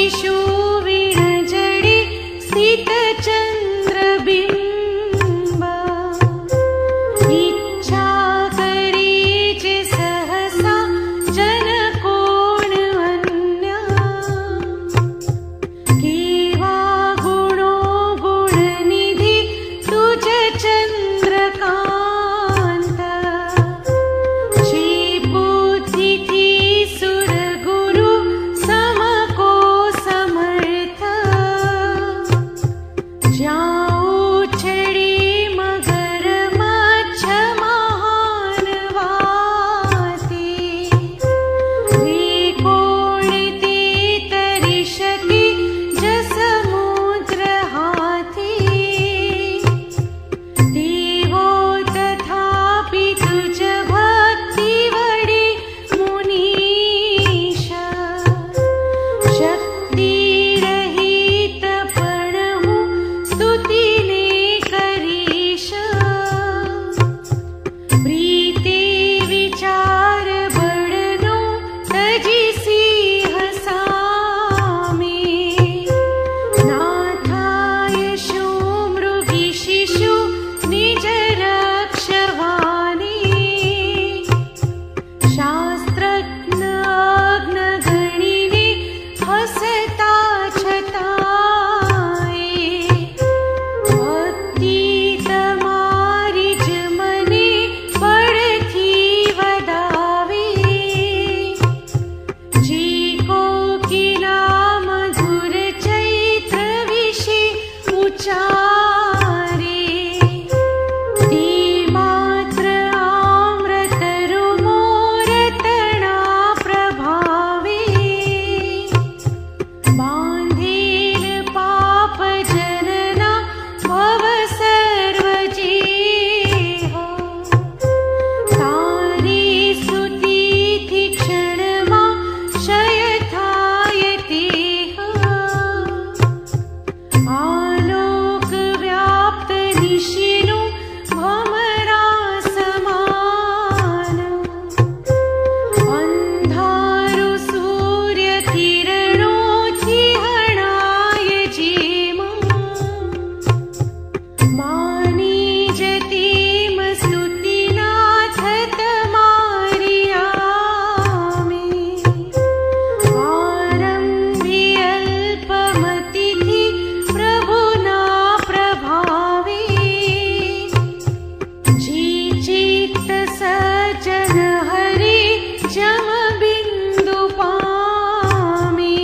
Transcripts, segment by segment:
शिशु विणजडे स्थित चंद्रबिंब इच्छा करी जे सहसा जन कोण अन्य केवा गुणो गुणनिधी तुझ चंद्रकांत श्री बुद्धिथी सुर गुरु समको समर्थ जाओ छड़ी मगर मच्छ महान वाती वे कोण ते तरी शके जसमुद्र हाथी देवो तथापि तुझ भक्ति वडे मुनीश शक्ति रहित पण हूँ स्तुतिने करीश प्रीते विचार बळनो तजी सिंह सामे नाथाय शो मृगी शिशु निज रक्षवाने शास्त्रज्ञ अज्ञ गणिने हसता छतांये भक्ति तमारी ज मने बळथी वदावे जी कोकिला मधुर चैत्र विषे उच्चारे ते मात्र आम्रतरु मोरतना प्रभावे बांधेल पाप जनना भव सर्व जेह तारी स्तुतिथि क्षणमा क्षय थाय तेह आलोक व्याप्त निशिनु भमरा समान अंधारु सूर्य किरणोथी हणाय जेम मानी जतेम स्तुतिनाथ तमारी आमे आरंभी अल्पमतिथि प्रभुना प्रभावे जी चित्त सज्जन हरे जम बिंदु पामे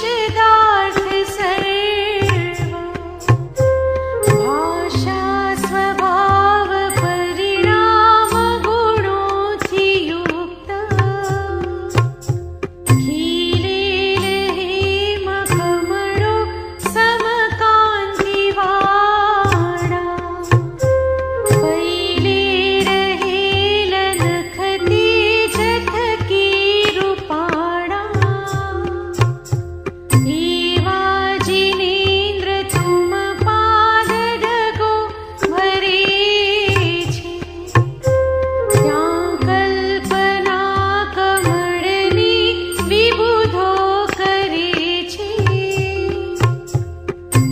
औषधार्थ सर्वा भाषा स्वभाव परिणाम गुणोथि युक्ता खिलेल हेम कमळो समकांति वाडा पहिले रहेल नखती जथकी रूपाडा एवा जिनेन्द्र तुम पाद डगो भरे छे त्या कल्पना कमळनी विबुधो करे छे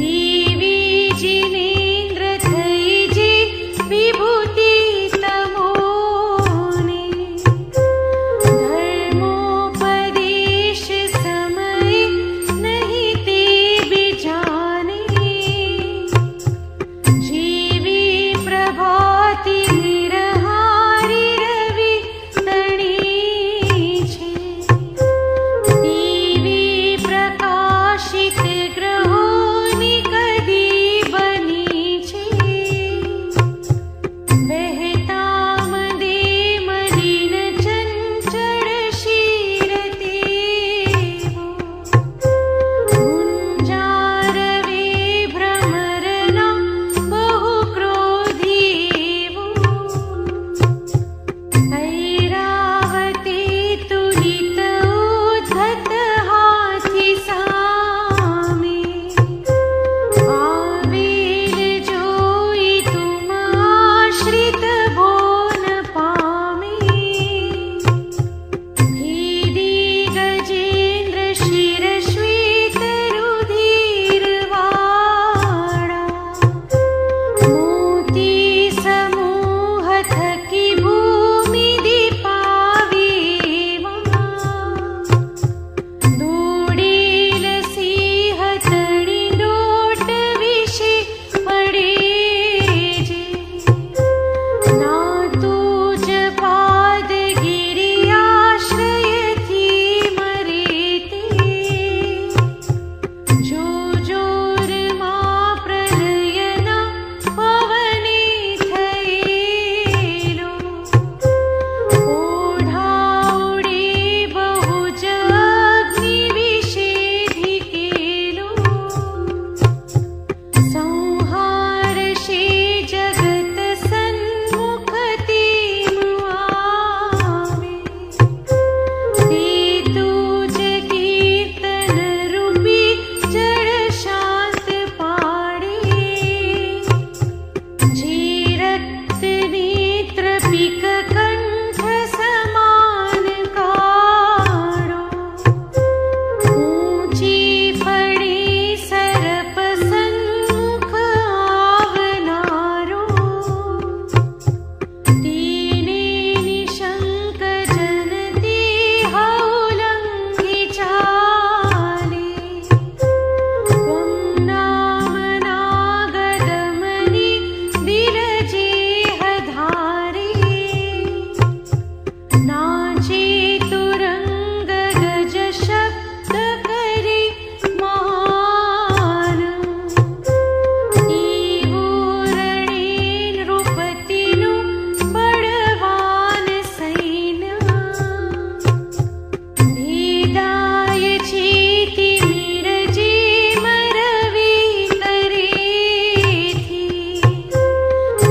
देवी जिनेन्द्र थई जे विभूति तमोने धर्मोपदेश समय नहीं ते बिजाने जीवी प्रभाति निरहारी रवि तणी छे देवी प्रकाशित ग्रहोनी कदी बनी छे वहता मदे मलिन चंचल शीरते गुंजारवे भ्रमरना बहु क्रोधी ऐरावते तुलित उद्धत हाथी सामे आवेल जोई तुम आश्रित भोन पामे भीदी गजेन्द्र शिर श्वेत रुधिर वाड़ा मोती समूह थकी भूमि दीपावे दौड़ेल सिंह तड़ी डोट विषे पड़े जे नातू ज पाद गिरि आश्रयथी मरे ते जो जोर मां प्रलयना पवने थयेलो ओढाओडे बहु ज अग्नि विषे धिकेलो संहार शे जगत सन्मुख तेम आवे ते तुज कीर्तन रूपी जड़ शांत पाड़े जे रक्त नेत्र पिक कंठ समान काढ़ो ऊंची पड़े सरप सन्मुख आवनारो तेने निशंक जनते हौलंघि चाले त्वं नाम नागदमनि दिलजेह धारे नाचे तुरंग गज शब्द करे महान एवो रणे नृपतिनु बळवान सैन्य भेदाय चेति मीरजे मरवी करेथी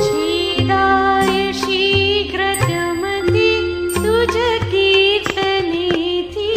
छेदाय शीघ्रतमति तुज कीर्तनेथी